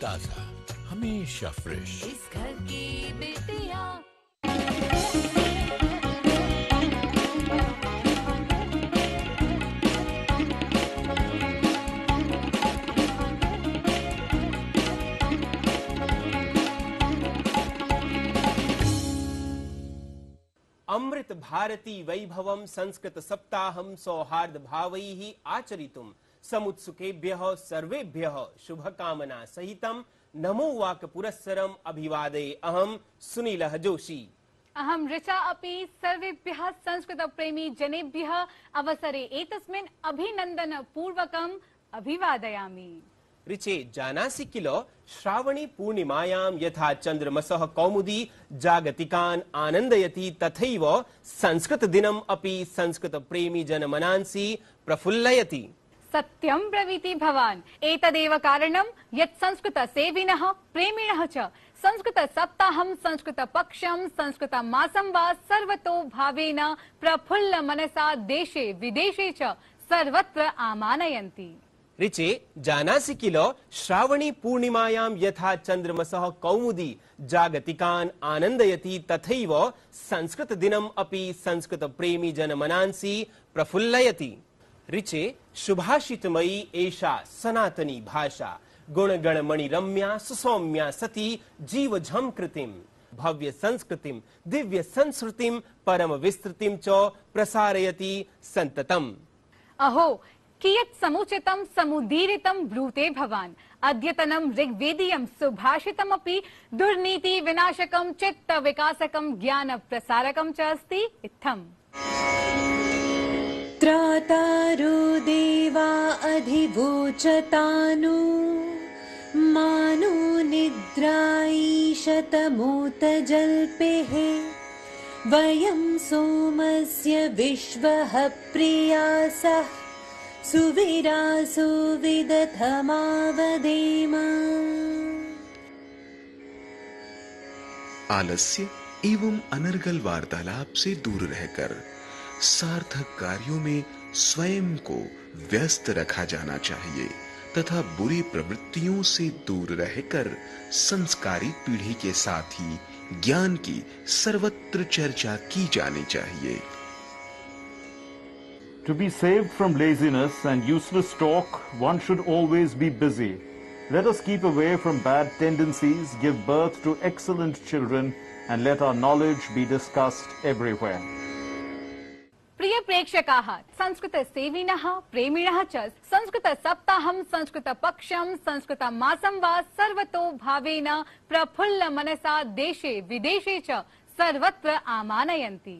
ताजा, हमेशा फ्रेश। इस घर की बेटियां। अमृत भारती वैभवं संस्कृत सप्ताहं सौहार्द भावैः आचरितुं समुत्सुकेभ्यः सर्वेभ्यः शुभकामना सहितं नमो वाक पुरस्सरम् अभिवादये। अहं सुनीलः जोशी। अहं ऋचा अपि सर्वेभ्यः संस्कृत प्रेमी जनेभ्यः अवसरे एतस्मिन् अभिनन्दन पूर्वकम् अभिवादयामि। ऋचे जानासि किल श्रावणी पूर्णिमायां यथा चन्द्रमसः कौमुदी जागतिकान् आनन्दयति तथैव संस्कृत दिनम् अपि संस्कृत प्रेमी जनमनांसि प्रफुल्लयति। सत्यं ब्रवीति भवान्। एतदेव कारणं यत् संस्कृत सेविनः प्रेमिणः च संस्कृत सप्ताहं संस्कृत पक्षं संस्कृत मासं वा सर्वतो भावेन प्रफुल्ल मनसा देशे विदेशे च सर्वत्र आमानयन्ति। ऋचे जानासि किल श्रावणी पूर्णिमायां यथा चन्द्रमसः कौमुदी जागतिकान् आनन्दयति तथैव संस्कृत दिनम् अपि संस्कृत प्रेमी जनमनांसि प्रफुल्लयति। ऋचे सुभाषितमयी एषा सनातनी भाषा गुणगणमणि रम्या सुसौम्या सती जीव झंकृतिं भव्य संस्कृतिं दिव्य संस्कृतिं परम विस्तृतिं च प्रसारयति सन्ततम्। अहो कियत् समुचितं समुदीरितं ब्रूते भवान्। अद्यतनं ऋग्वेदीयं सुभाषितमपि दुर्नीति विनाशकं चित्त विकासकं ज्ञान प्रसारकं च अस्ति इत्थम्। त्रातारो देवा अधिवोचतानु मानो निद्राईशतमूत जल्पेः वयं सोमस्य विश्वः प्रियासः सुविरासो विदधमावदेम। आलस्य एवं अनर्गल वार्तालाप से दूर रहकर सार्थक कार्यों में स्वयं को व्यस्त रखा जाना चाहिए तथा बुरी प्रवृत्तियों से दूर रहकर संस्कारी पीढ़ी के साथ ही ज्ञान की सर्वत्र चर्चा की जानी चाहिए। To be saved from laziness and useless talk, one should always be busy. Let us keep away from bad tendencies, give birth to excellent children, and let our knowledge be discussed everywhere. प्रिय प्रेक्षकाः, संस्कृत सेविनः प्रेमिणः च संस्कृत सप्ताहं संस्कृत पक्षं संस्कृत मासं वा सर्वतो भावेन प्रफुल्ल मनसा देशे विदेशे च सर्वत्र आमानयन्ति।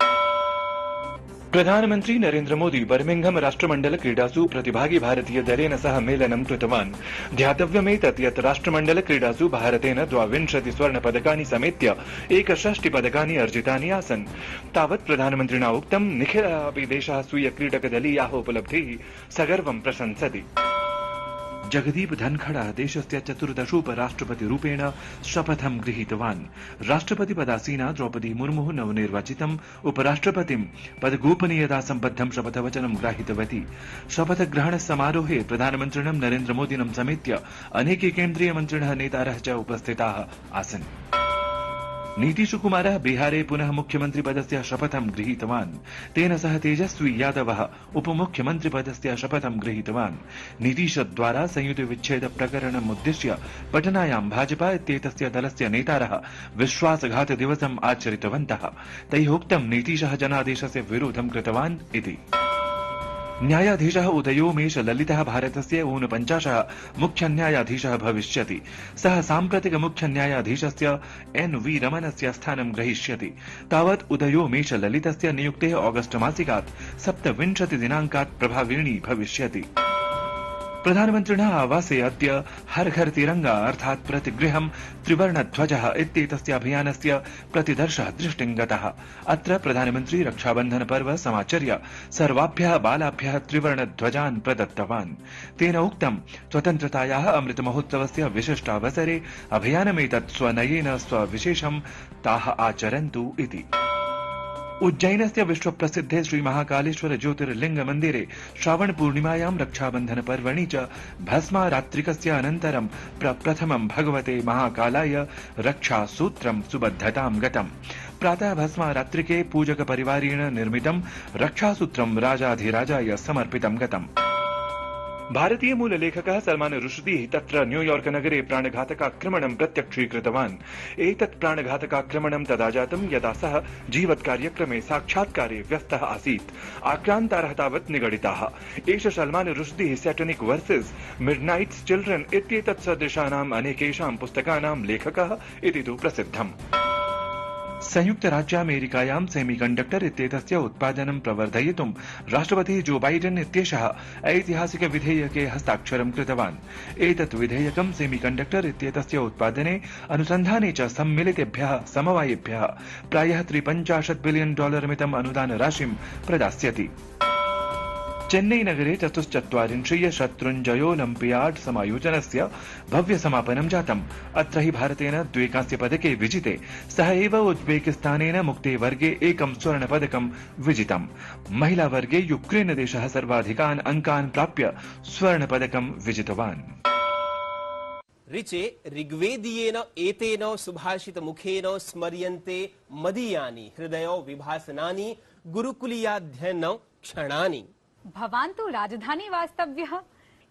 प्रधानमंत्री नरेंद्र मोदी बर्मिंघम राष्ट्रमंडल क्रीडासु प्रतिभागी भारतीय दलेन सह मेलनं कृतवान्। ध्यातव्यमेतत् यत् राष्ट्रमंडल क्रीडासु भारतेन 22 स्वर्णपदकानि समेत्य 61 पदकानि अर्जितानि आसन्। तावत् प्रधानमन्त्रिणा उक्तं निखिलः अपि देशः स्वीय क्रीडकदलीयाः उपलब्धिः सगर्वं प्रशंसति। जगदीप धनखड़ देशस्य 14 उपराष्ट्रपतिरूपेण शपथं गृहीतवान्। राष्ट्रपतिपदासीना द्रौपदी मुर्मुः नवनिर्वाचितम् उपराष्ट्रपतिं पदगोपनीयता सम्बद्धं शपथवचनं ग्राहितवती। शपथग्रहण समारोहे प्रधानमन्त्रिणं नरेन्द्र मोदिनं समेत्य अनेके केन्द्रीयमन्त्रिणः नेतारः च उपस्थिताः आसन्। नीतीशकुमारः बिहारे पुनः मुख्यमन्त्रिपदस्य शपथं गृहीतवान्। तेन सह तेजस्वी यादवः उपमुख्यमन्त्रिपदस्य शपथं गृहीतवान्। नीतीशद्वारा संयुतिविच्छेद प्रकरणम् उद्दिश्य पटनायां भाजपा इत्येतस्य दलस्य नेतारः विश्वासघात दिवसम् आचरितवन्तः। तैः उक्तं नीतीशः जनादेशस्य विरोधं कृतवान् इति। न्यायाधीशः उदयोमेश ललितः भारतस्य 49 मुख्यन्यायाधीशः भविष्यति। सः साम्प्रतिक मुख्यन्यायाधीशस्य NV रमणस्य स्थानं ग्रहीष्यति। तावत् उदयोमेश ललितस्य नियुक्तेः ऑगस्ट मासिकात् 27 दिनाङ्कात् प्रभाविनी भविष्यति। प्रधानमन्त्रिणः आवासे अद्य हर घर तिरंगा अर्थात् प्रतिगृहं त्रिवर्णध्वजः इत्येतस्य अभियानस्य प्रतिदर्शः दृष्टिं गतः। अत्र प्रधानमन्त्री रक्षाबन्धन पर्व समाचर्य सर्वाभ्यः बालाभ्यः त्रिवर्णध्वजान् प्रदत्तवान्। तेन उक्तं स्वतन्त्रतायाः अमृत महोत्सवस्य विशिष्टावसरे अभियानमेतत् स्वनयेन स्वविशेषं ताः आचरन्तु इति। उज्जैनस्य विश्वप्रसिद्धे श्री महाकालेश्वर ज्योतिर्लिंग मन्दिरे श्रावण पूर्णिमायां रक्षाबन्धन पर्वणि च भस्मारात्रिकस्य अनन्तरं प्रप्रथमं भगवते महाकालाय रक्षासूत्रं सुबद्धतां गतम्। प्रातः भस्मारात्रिके पूजक परिवारेण निर्मितं रक्षासूत्रं राजाधिराजाय समर्पितं गतम्। भारतीय मूल लेखकः सलमान रुश्दी तत्र न्यूयॉर्क नगरे प्राणघातकाक्रमणं प्रत्यक्षीकृतवान्। एतत् प्राणघातकाक्रमणं तदा जातं यदा सः जीवत्कार्यक्रमे साक्षात्कारे व्यस्तः आसीत्। आक्रान्तारः तावत् निगडिताः। एष Salman Rushdie Satanic verses Midnights children इत्येतत् सदृशानाम् अनेकेषां पुस्तकानां लेखकः इति तु प्रसिद्धम्। संयुक्त राज्य अमेरिकायां सेमीकण्डक्टर इत्येतस्य उत्पादनं प्रवर्धयितुं राष्ट्रपतिः जो बाइडेन इत्येषः ऐतिहासिक विधेयके हस्ताक्षरं कृतवान्। एतत् विधेयकं सेमीकण्डक्टर इत्येतस्य उत्पादने अनुसन्धाने च सम्मिलितेभ्यः समवायेभ्यः प्रायः $53 बिलियन मितम् अनुदान राशिं प्रदास्यति। चेन्नई नगरे 44 शत्रुञ्जयोलिम्पियाड समायोजनस्य भव्य समापनं जातम्। अत्र हि भारतेन 2 कांस्यपदके विजिते। सह एव उज्बेकिस्तानेन मुक्ते वर्गे 1 स्वर्णपदकं विजितम्। महिला वर्गे यूक्रेन देशः सर्वाधिकान् अंकान् प्राप्य स्वर्णपदकं विजितवान्। ऋचे ऋग्वेदीयेन एतेन सुभाषितमुखेन स्मर्यन्ते मदीयानि हृदयो विभासनानि गुरुकुलीयाध्ययन क्षणानि। भवान् तु राजधानी वास्तव्यः।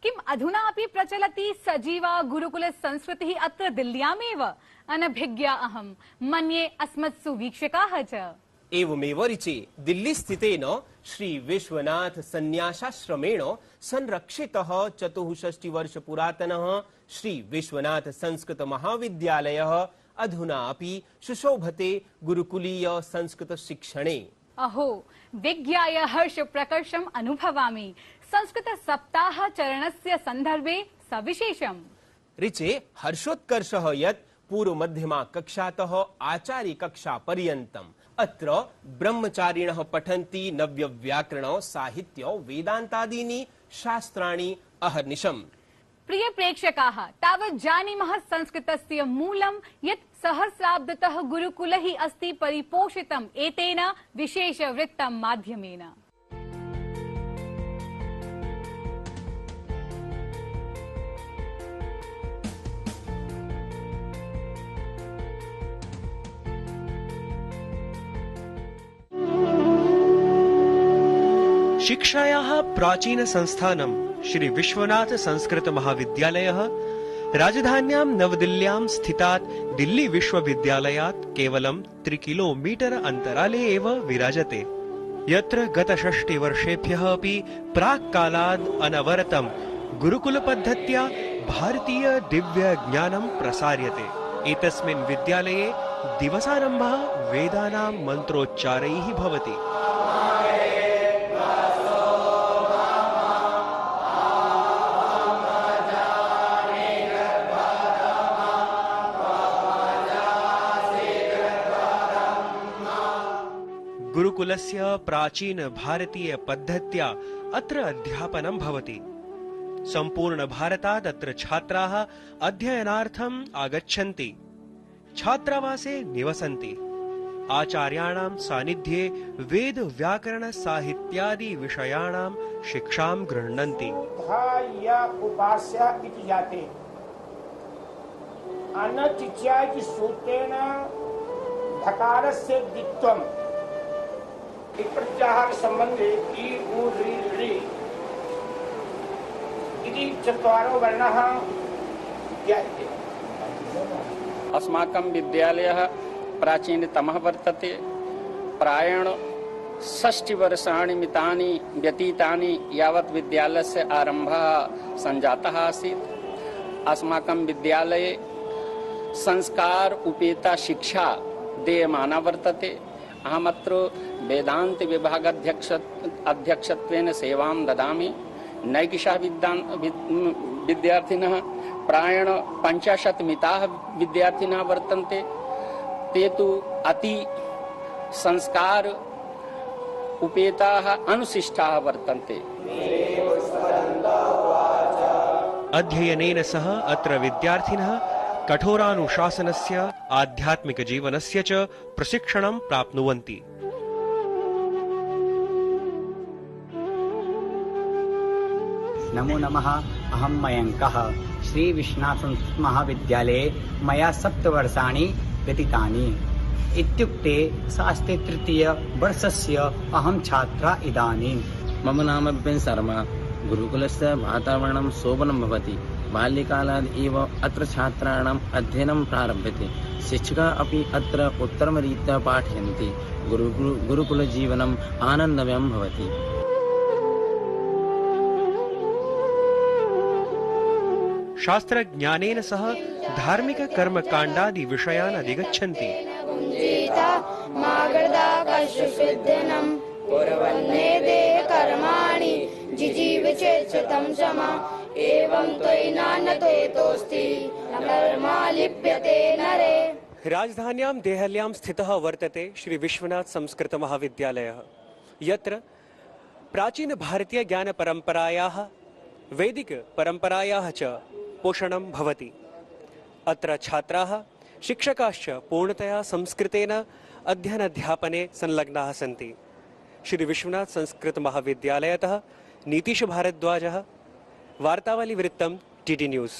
किम् अधुना अपि प्रचलति सजीवा गुरुकुल संस्कृतिः अत्र दिल्ल्यामेव? अनभिज्ञा अहं मन्ये अस्मत्सु वीक्षकाः च। एवमेव ऋचे दिल्ली स्थितेन श्री विश्वनाथ संन्यासाश्रमेण संरक्षितः 64 वर्ष पुरातनः श्री विश्वनाथ संस्कृत महाविद्यालयः अधुना अपि सुशोभते गुरुकुलीय संस्कृत शिक्षणे। अहो, विज्ञाय हर्ष प्रकर्षम् अनुभवामि। संस्कृत सप्ताह चरणस्य सन्दर्भे सविशेषम्। ऋचे हर्षोत्कर्षः यत् पूर्व मध्यमा कक्षातः आचार्य कक्षा पर्यन्तम् अत्र ब्रह्मचारिणः पठन्ति नव्य व्याकरण साहित्य वेदान्तादीनि शास्त्राणि अहर्निशम्। प्रिय प्रेक्षकाः, तावत् जानीमः संस्कृतस्य मूलं यत् सहस्राब्दतः गुरुकुलः अस्ति परिपोषितम् एतेन विशेषवृत्तं माध्यमेन। शिक्षायाः प्राचीन संस्थानं श्री विश्वनाथ संस्कृत महाविद्यालयः राजधान्यां नवदिल्ल्यां स्थितात् दिल्ली विश्वविद्यालयात् केवलं 3 किलोमीटर अन्तराले एव विराजते, यत्र गत 60 वर्षेभ्यः अपि प्राक्कालाद् अनवरतं गुरुकुलपद्धत्या भारतीय दिव्य ज्ञानं प्रसार्यते। एतस्मिन् विद्यालये दिवसारम्भः वेदानां मन्त्रोच्चारैः भवति। गुरुकुलस्य प्राचीन भारतीय पद्धत्या अत्र अध्यापनं भवति। सम्पूर्ण भारतात् अत्र छात्राः अध्ययनार्थम् आगच्छन्ति, छात्रावासे निवसन्ति, आचार्याणां सानिध्ये वेद व्याकरण साहित्यादि विषयाणां शिक्षां गृह्णन्ति। उपास्य इति जाते अनचित्या इति सूत्रेण धकारस्य द्वित्वम् प्रत्याहार संबंधे ई उ ऋ ऋ इति 4 वर्णाः ज्ञायते। अस्माकं विद्यालयः प्राचीनतमः वर्तते। प्रायेण 60 वर्षाणि मितानि व्यतीतानि यावत् विद्यालयस्य आरम्भः सञ्जातः आसीत्। अस्माकं विद्यालये संस्कार उपेता शिक्षा देयमाना वर्तते। अहमत्र वेदांत विभागाध्यक्षत्वेन सेवां ददामि। नैकिषः विद्यार्थिनः प्रायेण 50 मिताः विद्यार्थिनः वर्तन्ते। ते तु अति संस्कार उपेताः अनुशिष्टाः वर्तन्ते। अध्ययनेन सह अत्र विद्यार्थिनः कठोरानुशासनस्य आध्यात्मिक जीवनस्य च प्रशिक्षणं प्राप्नुवन्ति। नमो नमः। अहं मयङ्कः। श्री विश्वनाथ संस्कृत महाविद्यालये मया 7 वर्षाणि व्यतीतानि। इत्युक्ते शास्त्रे 3. वर्षस्य अहं छात्रा इदानीं। मम नाम विपिन शर्मा। गुरुकुलस्य वातावरणं शोभनं भवति। बाल्यकालात् एव अत्र छात्राणाम् अध्ययनं प्रारभ्यते। शिक्षका अपि अत्र उत्तमरीत्या पाठयन्ति। गुरुकुलजीवनम् आनन्दमयं भवति। शास्त्रज्ञानेन सह धार्मिक कर्मकाण्डादि विषयान् अधिगच्छन्ति। राजधान्यां देहल्यां स्थितः वर्तते श्री विश्वनाथ संस्कृत महाविद्यालयः, यत्र प्राचीन भारतीय ज्ञान परम्परायाः वैदिक परम्परायाः च पोषणं भवति। अत्र छात्राः शिक्षकाश्च पूर्णतया संस्कृतेन अध्ययनाध्यापने संलग्नाः सन्ति। श्री विश्वनाथ संस्कृत महाविद्यालयतः नीतीश भारद्वाजः। वार्तावली वृत्तं टीटी न्यूज़।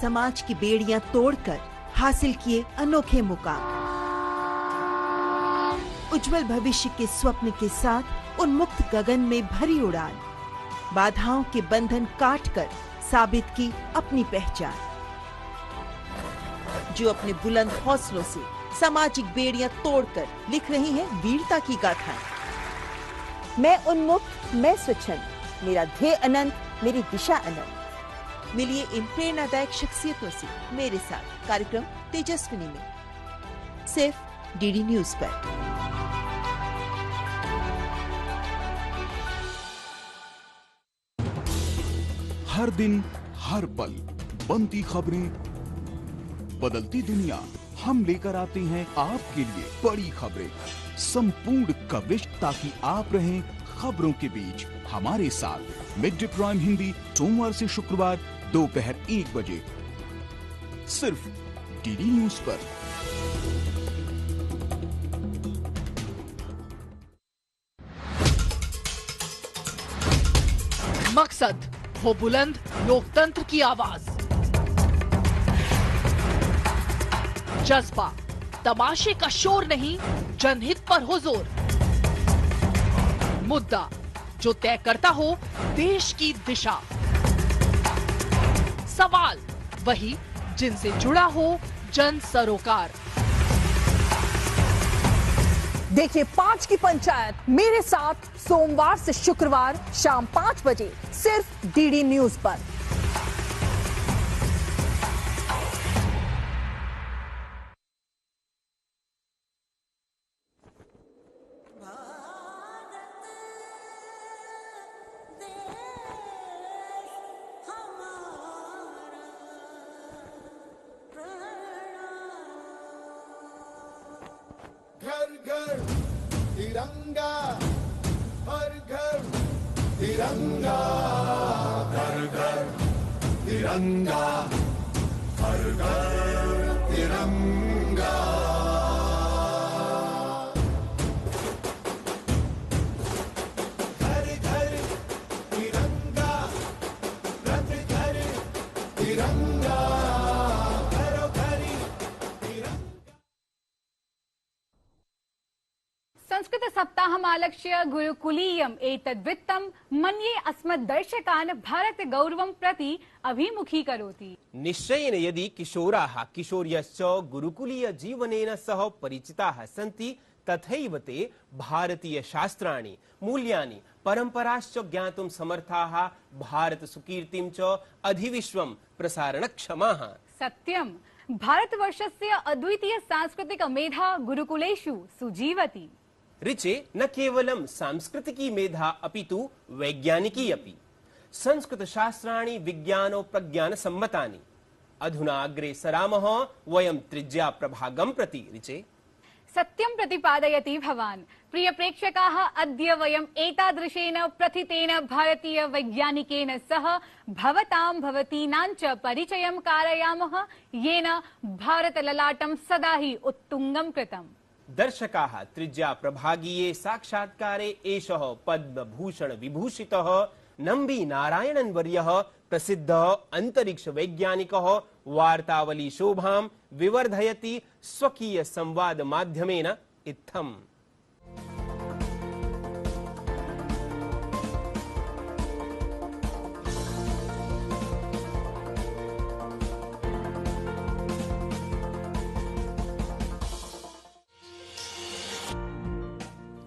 समाज की बेड़ियां तोड़कर हासिल किए अनोखे मुकाम। उज्जवल भविष्य के स्वप्न के साथ उन्मुक्त गगन में भरी उड़ान। बाधाओं के बंधन काटकर साबित की अपनी पहचान। जो अपने बुलंद हौसलों से सामाजिक बेड़ियां तोड़कर लिख रही हैं वीरता की गाथाएं। मैं उन्मुक्त, मैं स्वच्छंद, मेरा ध्येय अनंत, मेरी दिशा अनंत। मिलिए इन प्रेरणादायक शख्सियतों से मेरे साथ कार्यक्रम तेजस्विनी में, सिर्फ डीडी न्यूज पर। हर दिन हर पल बनती खबरें, बदलती दुनिया, हम लेकर आते हैं आपके लिए बड़ी खबरें, संपूर्ण कवरेज, ताकि आप रहें खबरों के बीच हमारे साथ। मिड डे प्राइम हिंदी सोमवार से शुक्रवार दोपहर 1 बजे सिर्फ डीडी न्यूज पर। मकसद हो बुलंद लोकतंत्र की आवाज, जज्बा तमाशे का शोर नहीं, जनहित पर हो जोर। मुद्दा जो तय करता हो देश की दिशा, सवाल वही जिनसे जुड़ा हो जन सरोकार। देखिए 5 की पंचायत मेरे साथ सोमवार से शुक्रवार शाम 5 बजे सिर्फ डीडी न्यूज पर। घर तिरंगा, हर घर तिरंगा, घर घर तिरंगा, हर घर तिरंगा। घर घर तिरंगा, रथ घर तिरंगा, घरों घरी तिरंगा। संस्कृत सप्ताहमालक्ष्य गुरुकुलीयम् एतद्वृत्तं मन्ये अस्मद्दर्शकान् भारत गौरवं प्रति अभिमुखीकरोति। निश्चयेन यदि किशोराः किशोर्यश्च गुरुकुलीय जीवनेन सह परिचिताः सन्ति तथैव ते भारतीय शास्त्राणि मूल्यानि परम्पराश्च ज्ञातुं समर्थाः भारत सुकीर्तिं च अधिविश्वं प्रसारणक्षमाः। सत्यं भारतवर्षस्य अद्वितीय सांस्कृतिक मेधा गुरुकुलेषु सुजीवति। ऋचे न केवलं सांस्कृतिकी मेधा अपितु वैज्ञानिकी अपि। संस्कृत शास्त्राणि विज्ञानो प्रज्ञान सम्मतानि। अधुना अग्रे सरामः वयं त्रिज्या प्रभागं प्रति। ऋचे सत्यं प्रतिपादयति भवान्। प्रिय प्रेक्षकाः, अद्य वयम् एतादृशेन प्रथितेन भारतीय वैज्ञानिकेन सह भवतां भवतीनां च परिचयं कारयामः, येन भारत ललाटं सदा हि उत्तुङ्गं कृतम्। दर्शकाः, त्रिज्या प्रभागीये साक्षात्कारे एषः पद्मभूषण विभूषितः नम्बी नारायणन् वर्यः प्रसिद्धः अंतरिक्ष वैज्ञानिकः वार्तावली शोभां विवर्धयति स्वकीय संवाद माध्यमेन इत्थम्।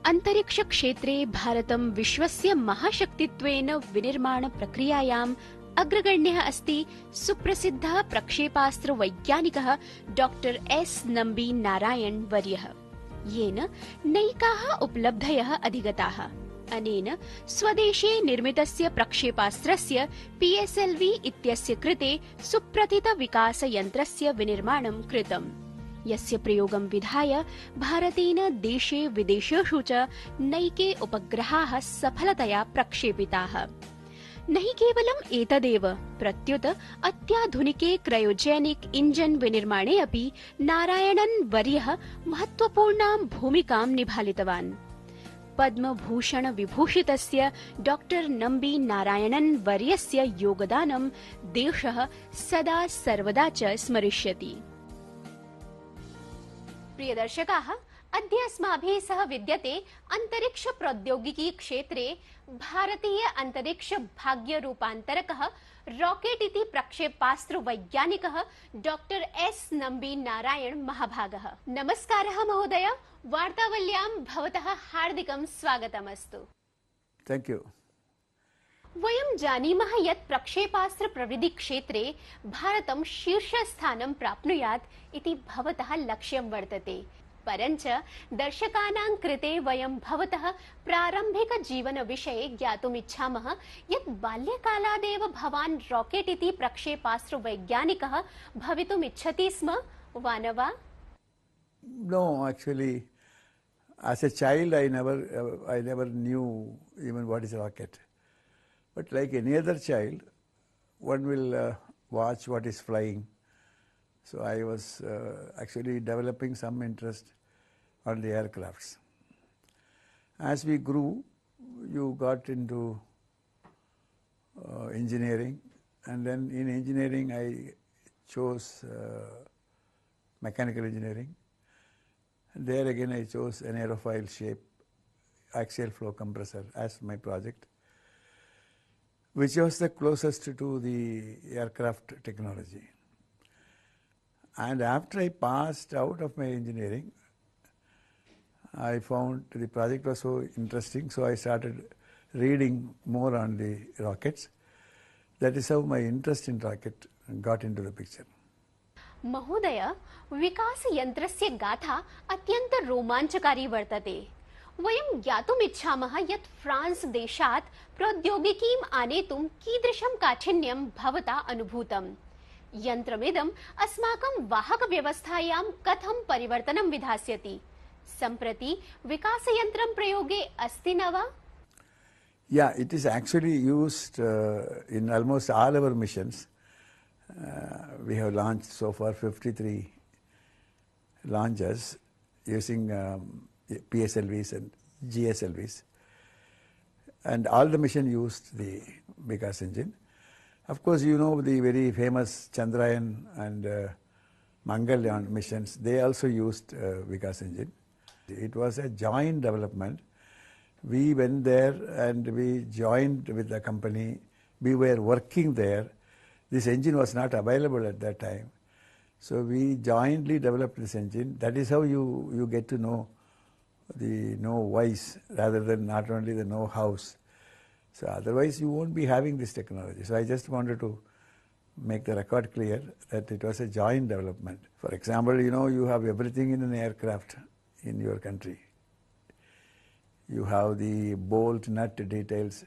अंतरिक्ष क्षेत्रे भारतं विश्वस्य महाशक्तित्वेन विनिर्माण प्रक्रियायाम् अग्रगण्यः अस्ति सुप्रसिद्धः प्रक्षेपास्त्र वैज्ञानिकः डॉक्टर एस नम्बी नारायण वर्यः, येन नैकाः उपलब्धयः अधिगताः। अनेन स्वदेशे निर्मितस्य प्रक्षेपास्त्रस्य PSLV इत्यस्य कृते सुप्रथित विकास यन्त्रस्य विनिर्माणं कृतम्, यस्य प्रयोगं विधाय भारतेन देशे विदेशेषु च नैके उपग्रहाः सफलतया प्रक्षेपिताः। न हि केवलम् एतदेव, प्रत्युत अत्याधुनिके क्रायोजेनिक इंजन विनिर्माणे अपि नारायणन् वर्यः महत्वपूर्णां भूमिकां निभालितवान्। पद्मभूषण विभूषितस्य डॉक्टर नम्बी नारायणन् वर्यस्य योगदानं देशः सदा सर्वदा च स्मरिष्यति। प्रिय दर्शकाः, अद्य अस्माभिः सह विद्यते अंतरिक्ष प्रौद्योगिकी क्षेत्रे भारतीय अंतरिक्ष भाग्य रूपान्तरकः रॉकेट इति प्रक्षेपास्त्र वैज्ञानिकः डॉक्टर एस नम्बी नारायण महाभागः। नमस्कारः महोदय, वार्तावल्यां भवतः हार्दिकं स्वागतमस्तु। Thank you. वयं जानीमः यत् प्रक्षेपास्त्र प्रविधि क्षेत्रे भारतं शीर्षस्थानं प्राप्नुयात् इति भवतः लक्ष्यं वर्तते। परञ्च दर्शकानां कृते वयं भवतः प्रारम्भिक जीवन विषये ज्ञातुम् इच्छामः यत् बाल्यकालादेव भवान् रॉकेट इति प्रक्षेपास्त्र वैज्ञानिकः भवितुम् इच्छति स्म, वा न वा? No, actually, as a child, I never knew even what is a rocket. But like any other child, one will watch what is flying. So I was actually developing some interest on the aircrafts. As we grew, you got into engineering, and then in engineering I chose mechanical engineering. And there again I chose an aerofoil shape axial flow compressor as my project, which was the closest to the aircraft technology. And after I passed out of my engineering, I found the project was so interesting, so I started reading more on the rockets. That is how my interest in rocket got into the picture. महोदय, विकास यन्त्रस्य गाथा अत्यन्त रोमाञ्चकारी वर्तते। वयं ज्ञातुम् इच्छामः यत् France देशात् प्रौद्योगिकीम् आनेतुं कीदृशं काठिन्यं भवता अनुभूतम्। यन्त्रमिदम् अस्माकं वाहक व्यवस्थायां कथं परिवर्तनं विधास्यति, सम्प्रति विकासयन्त्रं प्रयोगे अस्ति न वा? Yeah, it is actually used in almost all our missions. We have launched so far 53 launches using PSLVs and GSLVs. And all the mission used the Vikas engine. Of course, you know the very famous Chandrayaan and Mangalyaan missions, they also used Vikas engine. It was a joint development. We went there and we joined with the company. We were working there. This engine was not available at that time. So we jointly developed this engine. That is how you get to know the know-whys rather than not only the know-hows. So otherwise you won't be having this technology. So I just wanted to make the record clear that it was a joint development. For example, you know, you have everything in an aircraft in your country. You have the bolt, nut details.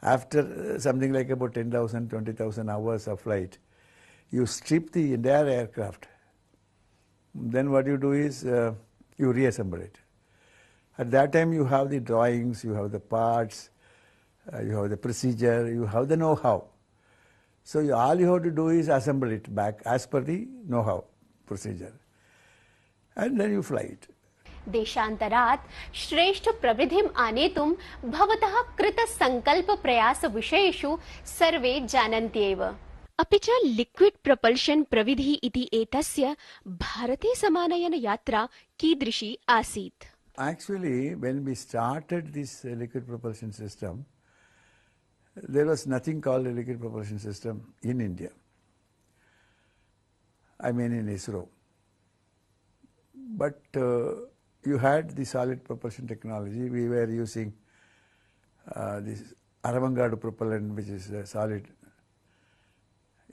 After something like about 10,000, 20,000 hours of flight, you strip the entire aircraft. Then what you do is you reassemble it. At that time you have the drawings, you have the parts, you have the procedure, you have the know-how. So all you have to do is assemble it back as per the know-how procedure. And then you fly it. देशान्तरात् श्रेष्ठ प्रवृद्धिम् आनेतुं भवतः कृत संकल्प प्रयास विषयेषु सर्वे जानन्ति एव। अपि च लिक्विड प्रपल्शन प्रविधि इति एतस्य भारते समानयन यात्रा कीदृशी आसीत्? Actually, when we started this liquid propulsion system, there was nothing called a liquid propulsion system in India. I mean in ISRO. But you had the solid propulsion technology. We were using this Aravangadu propellant, which is a solid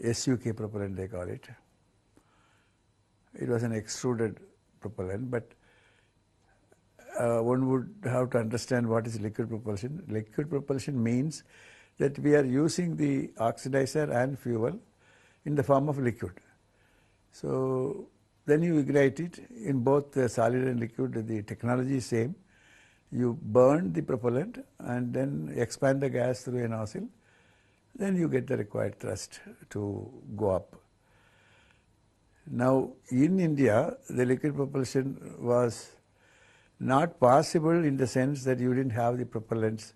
SUK propellant, they call it. It was an extruded propellant, but one would have to understand what is liquid propulsion. Liquid propulsion means that we are using the oxidizer and fuel in the form of liquid. So then you ignite it. In both the solid and liquid, the technology is same. You burn the propellant and then expand the gas through a nozzle. Then you get the required thrust to go up. Now in India, the liquid propulsion was not possible in the sense that you didn't have the propellants,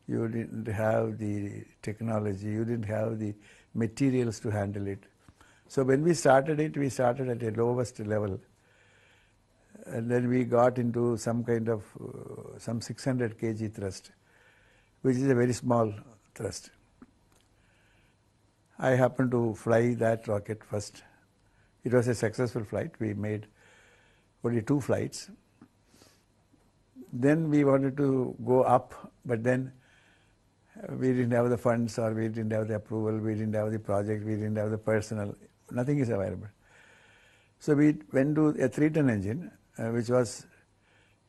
you didn't have the technology, you didn't have the materials to handle it. So when we started it, we started at a lowest level, and then we got into some kind of some 600 kg thrust, which is a very small thrust. I happened to fly that rocket first. It was a successful flight. We made only 2 flights. Then we wanted to go up, but then we didn't have the funds, or we didn't have the approval, we didn't have the project, we didn't have the personnel. Nothing is available. So we went to a 3-ton engine, which was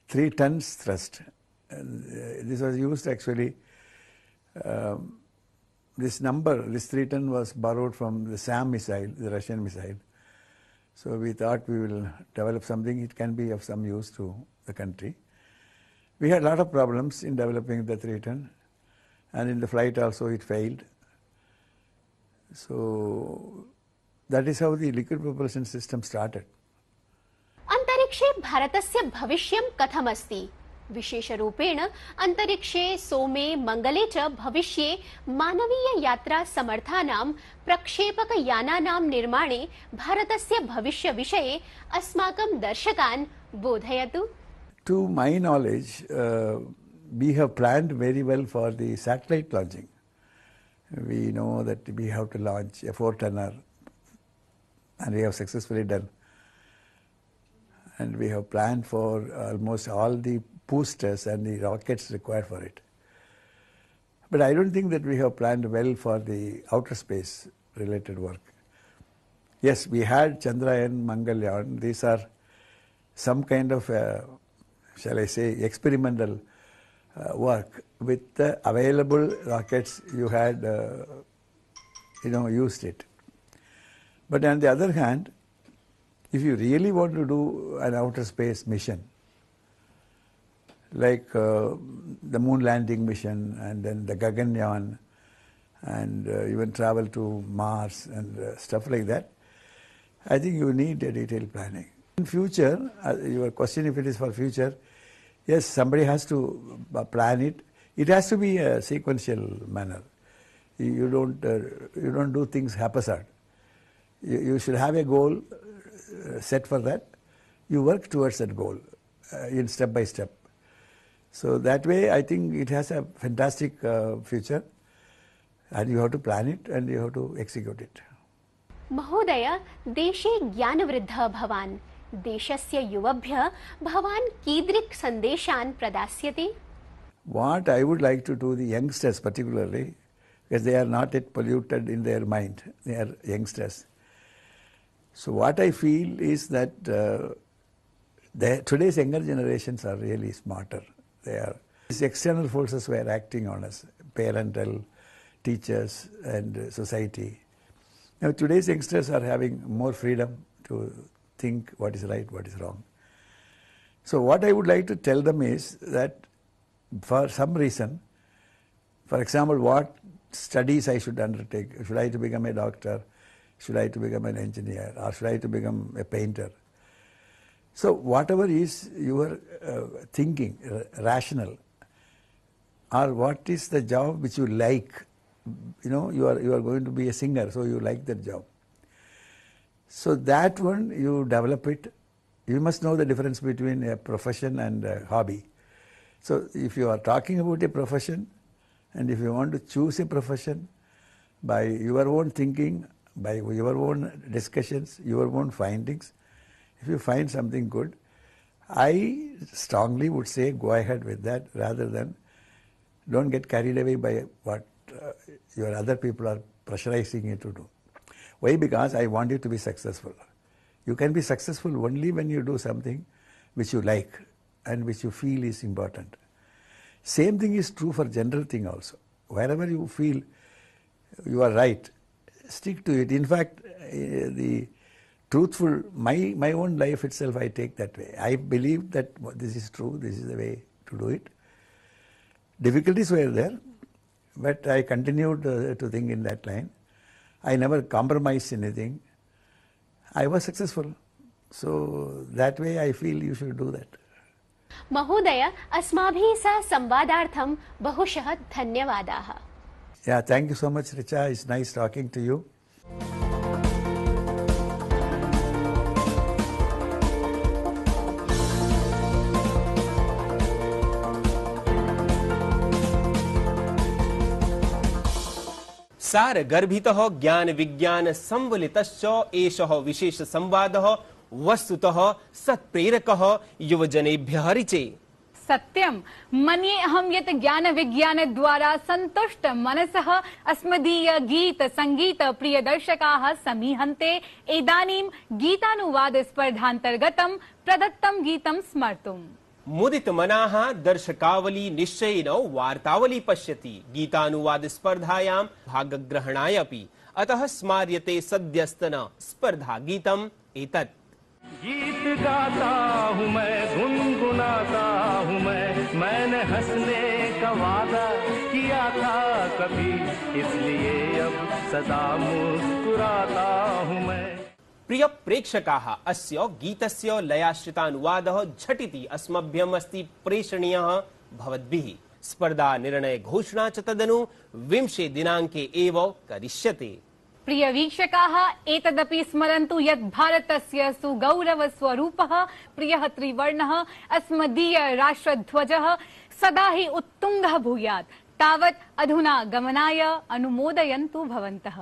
3 tons thrust. This was used actually, this 3 ton was borrowed from the SAM missile, the Russian missile. So we thought we will develop something, it can be of some use to the country. We had a lot of problems in developing the 3-ton, and in the flight also it failed. So that is how the liquid propulsion system started. अंतरिक्षे भारतस्य भविष्यं कथमस्ति? विशेषरूपेण अंतरिक्षे सोमे मंगले च भविष्ये मानवीय यात्रा समर्थानां प्रक्षेपक यानानां निर्माणे भारतस्य भविष्य विषये अस्माकं दर्शकान् बोधयतु। To my knowledge, we have planned very well for the satellite launching. We know that we have to launch a 4-tonner, and we have successfully done. And we have planned for almost all the boosters and the rockets required for it. But I don't think that we have planned well for the outer space related work. Yes, we had Chandrayaan, Mangalyaan. These are some kind of, shall I say, experimental work with the available rockets. You had, used it. But on the other hand, if you really want to do an outer space mission, like the moon landing mission and then the Gaganyaan and even travel to Mars and stuff like that. I think you need a detailed planning. In future, your question if it is for future, yes, somebody has to plan it. It has to be a sequential manner. You don't do things haphazard. You should have a goal set for that. You work towards that goal in step by step. So that way, I think it has a fantastic future, and you have to plan it and you have to execute it. महोदय, देशे ज्ञानवृद्धः भवान्, देशस्य युवभ्यः भवान् कीदृक् सन्देशान् प्रदास्यति? What I would like to do the youngsters particularly, because they are not yet polluted in their mind, they are youngsters. So what I feel is that today's younger generations are really smarter. These external forces were acting on us, parental, teachers and society. Now today's youngsters are having more freedom to think what is right, what is wrong. So what I would like to tell them is that for some reason, for example, what studies I should undertake. Should I to become a doctor? Should I to become an engineer? Or should I to become a painter? So whatever is your thinking, rational, or what is the job which you like, you are going to be a singer, so you like that job. So that one, you develop it. You must know the difference between a profession and a hobby. So if you are talking about a profession, and if you want to choose a profession by your own thinking, by your own discussions, your own findings, if you find something good, I strongly would say go ahead with that rather than don't get carried away by what your other people are pressurizing you to do. Why? Because I want you to be successful. You can be successful only when you do something which you like and which you feel is important. Same thing is true for general thing also. Wherever you feel you are right, stick to it. In fact, the truthful, my own life itself, I take that way. I believe that this is true, this is the way to do it. Difficulties were there, but I continued to think in that line. I never compromised anything. I was successful. So that way I feel you should do that. महोदय, अस्माभिः सह संवादार्थं बहुशः धन्यवादाः. Yeah, thank you so much, Richa. It's nice talking to you. सारगर्भितः ज्ञान विज्ञान संवलितश्च एषः विशेष संवादः वस्तुतः सत्प्रेरकः युवजनेभ्यः रिचे. सत्यं मन्ये अहं यत् ज्ञान विज्ञान द्वारा सन्तुष्ट मनसः अस्मदीय गीत संगीत प्रिय दर्शकाः समीहन्ते इदानीं गीतानुवाद स्पर्धान्तर्गतं प्रदत्तं गीतं स्मर्तुम्. मुदित मनाः दर्शकावली निश्चयेन वार्तावली पश्यति गीतानुवाद स्पर्धायां भागग्रहणाय अपि. अतः स्मार्यते सद्यस्तन स्पर्धा गीतम् एतत्. गीत गाता हूँ मैं, गुनगुनाता हूँ मैंने हंसने का वादा किया था कभी, इसलिए अब सदा मुस्कुराता हूँ मैं. प्रिय प्रेक्षकाः, अस्य गीतस्य लयाश्रितानुवादः झटिति अस्मभ्यम् अस्ति प्रेषणीयः भवद्भिः. स्पर्धा निर्णय घोषणा च तदनु 20 दिनाङ्के एव करिष्यते. प्रिय वीक्षकाः, एतदपि स्मरन्तु यत् भारतस्य सुगौरव स्वरूपः प्रियः त्रिवर्णः अस्मदीय राष्ट्रध्वजः सदा हि उत्तुङ्गः भूयात्. तावत् अधुना गमनाय अनुमोदयन्तु भवन्तः.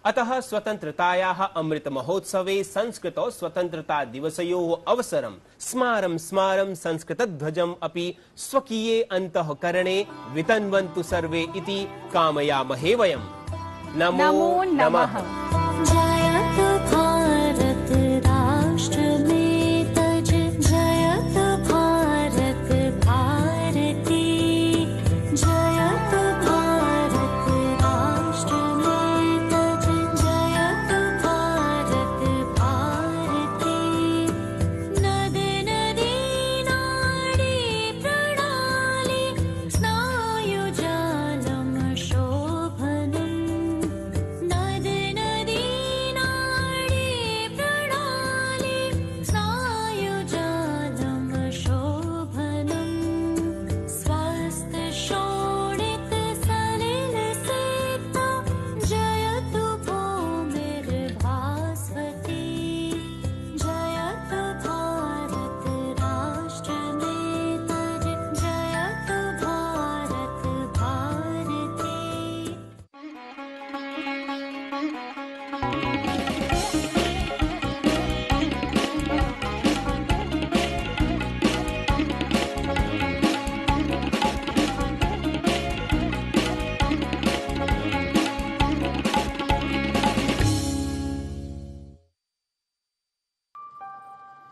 अतः स्वतन्त्रतायाः अमृत महोत्सवे संस्कृत स्वतन्त्रता दिवसयोः अवसरं स्मारं स्मारं संस्कृतध्वजम् अपि स्वकीये अन्तःकरणे वितन्वन्तु सर्वे इति कामयामहे वयम्. नमो नमः.